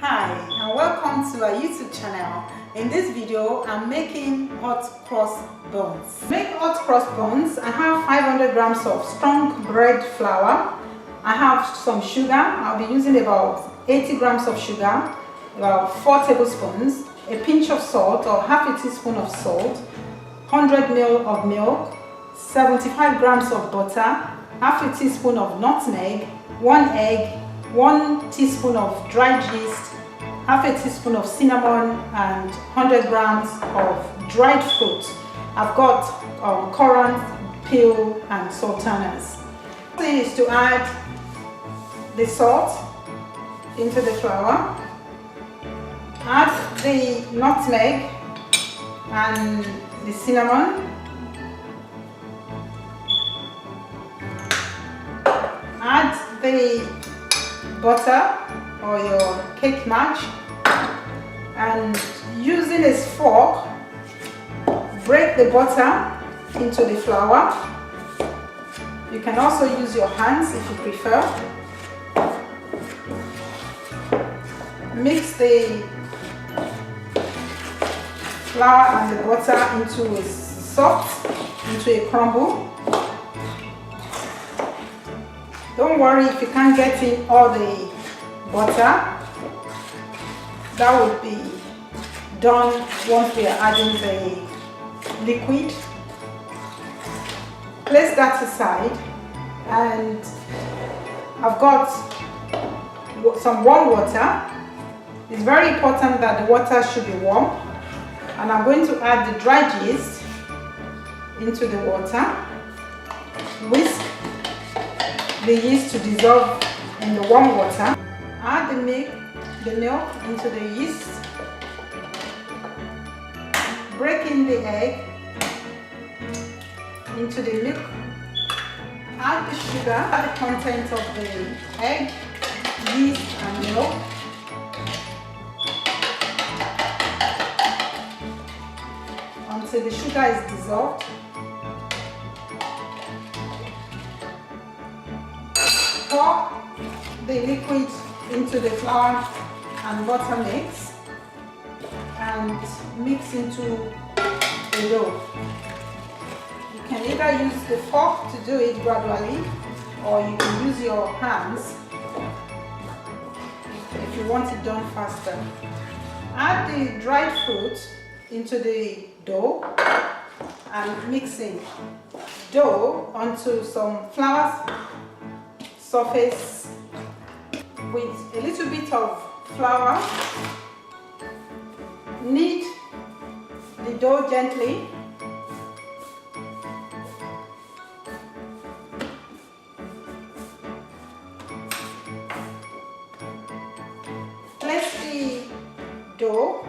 Hi and welcome to our YouTube channel. In this video I'm making hot cross buns. To make hot cross buns, I have 500 grams of strong bread flour. I have some sugar. I'll be using about 80 grams of sugar, about 4 tablespoons, a pinch of salt or half a teaspoon of salt, 100 ml of milk, 75 grams of butter, half a teaspoon of nutmeg, 1 egg, 1 teaspoon of dried yeast, half a teaspoon of cinnamon, and 100 grams of dried fruit. I've got currant, peel, and sultanas. The thing is to add the salt into the flour, add the nutmeg and the cinnamon, add the butter or your cake match, and using a fork, break the butter into the flour. You can also use your hands if you prefer. Mix the flour and the butter into a crumble. Don't worry if you can't get in all the butter. That would be done once we are adding the liquid. Place that aside, and I've got some warm water. It's very important that the water should be warm, and I'm going to add the dried yeast into the water. Whisk the yeast to dissolve in the warm water. Add the milk into the yeast. Break in the egg into the milk. Add the sugar, add the contents of the egg, yeast, and milk. Until the sugar is dissolved. Pour the liquid into the flour and butter mix and mix into the dough. You can either use the fork to do it gradually, or you can use your hands if you want it done faster. Add the dried fruit into the dough and mixing dough onto some flour surface with a little bit of flour. Knead the dough gently. Place the dough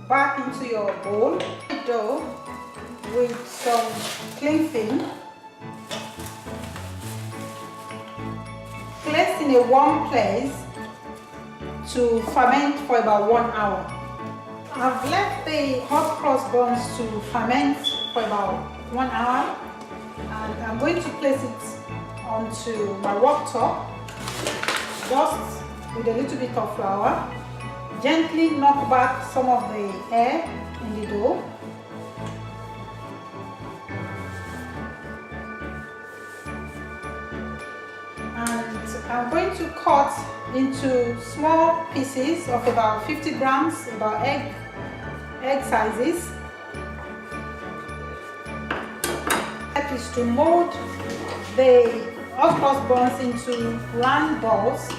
back into your bowl. Dough with some cling film. Place in a warm place to ferment for about 1 hour. I've left the hot cross buns to ferment for about 1 hour, and I'm going to place it onto my worktop, just with a little bit of flour. Gently knock back some of the air in the dough. I'm going to cut into small pieces of about 50 grams, about egg sizes. That is to mold the hot cross buns into round balls.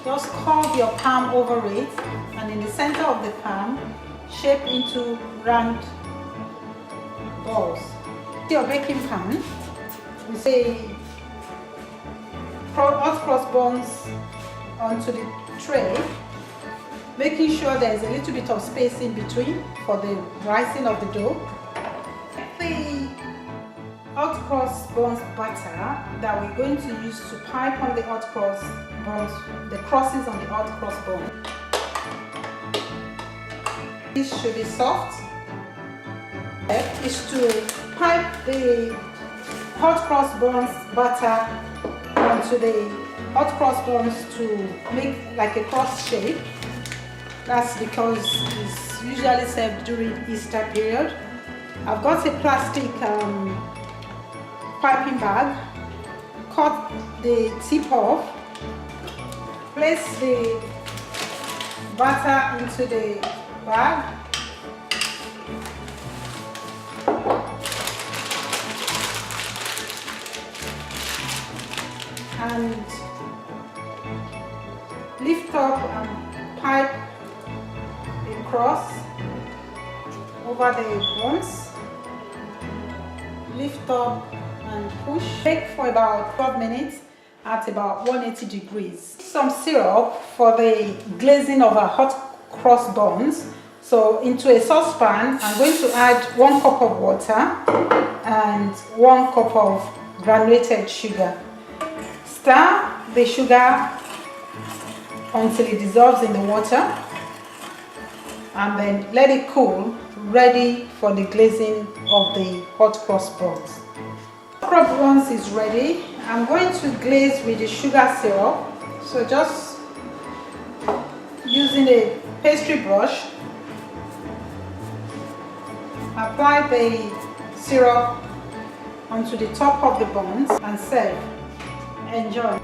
Just curve your palm over it, and in the center of the palm, shape into round balls. Your baking pan, we say hot cross buns onto the tray, making sure there is a little bit of space in between for the rising of the dough. The hot cross buns batter that we're going to use to pipe on the hot cross buns, the crosses on the hot cross bun. This should be soft. Is to pipe the hot cross buns batter onto the hot cross buns to make like a cross shape. That's because it's usually served during Easter period. I've got a plastic piping bag. Cut the tip off. Place the batter into the bag. And lift up and pipe across over the buns. Lift up and push. Bake for about 12 minutes at about 180 degrees. Some syrup for the glazing of our hot cross buns. So into a saucepan, I'm going to add 1 cup of water and 1 cup of granulated sugar. Stir the sugar until it dissolves in the water, and then let it cool, ready for the glazing of the hot cross buns. Hot cross buns is ready. I'm going to glaze with the sugar syrup. So just using a pastry brush, apply the syrup onto the top of the buns and serve. Enjoy.